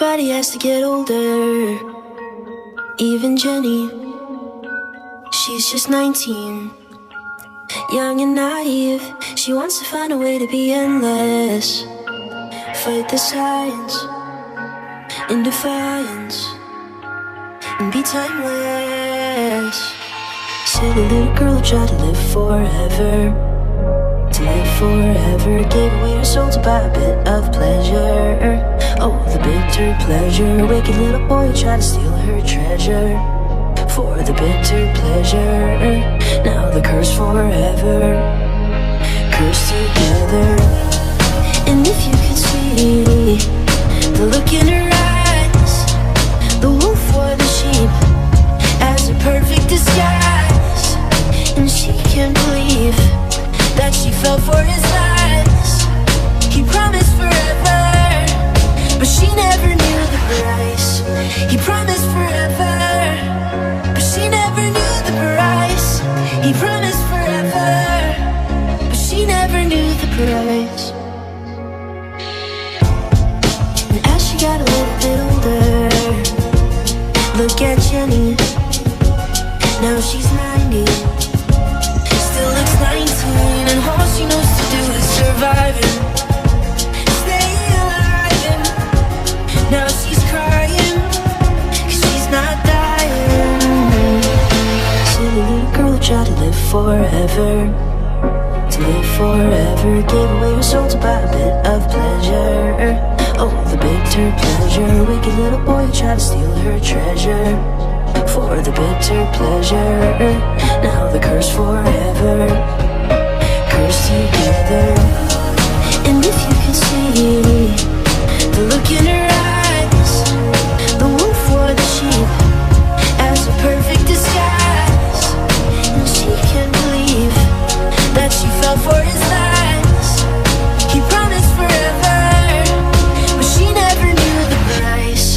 Everybody has to get older. Even Jenny, she's just 19. Young and naive, she wants to find a way to be endless. Fight the science in defiance and be timeless. Silly little girl who tried to live forever. To live forever, gave away her soul to buy a bit of pleasure. Oh, the bitter pleasure. Wicked little boy who tried to steal her treasure. For the bitter pleasure. Now the curse forever. Cursed together. And if you could see the look in her eyes, the wolf or the sheep as a perfect disguise. And she can't believe that she fell for his lies. He promised forever, but she never knew the price. He promised forever, but she never knew the price. He promised forever, but she never knew the price. And as she got a little bit older, look at Jenny, now she's 90. Still looks 19, and all she knows to do is surviving. Stay alive. Now she's crying, 'cause she's not dying. Silly little girl who tried to live forever. To live forever, gave away her soul to buy a bit of pleasure. Oh, the bitter pleasure. Wicked little boy who tried to steal her treasure. For the bitter pleasure. Now the curse forever. Cursed together. And if you could see the look in her eyes, the wolf or the sheep as a perfect disguise. And she can't believe that she fell for his lies. He promised forever, but she never knew the price.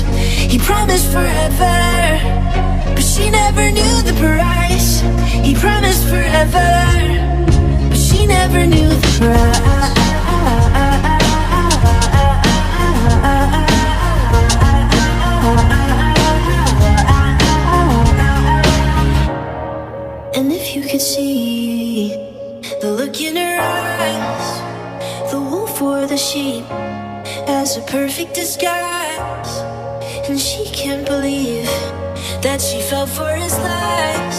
He promised forever, but she never knew the price. He promised forever, but she never knew the price. And if you could see the look in her eyes, the wolf or the sheep as a perfect disguise. And she can't believe that she fell for his lies.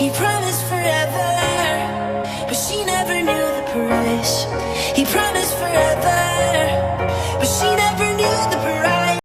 He promised forever,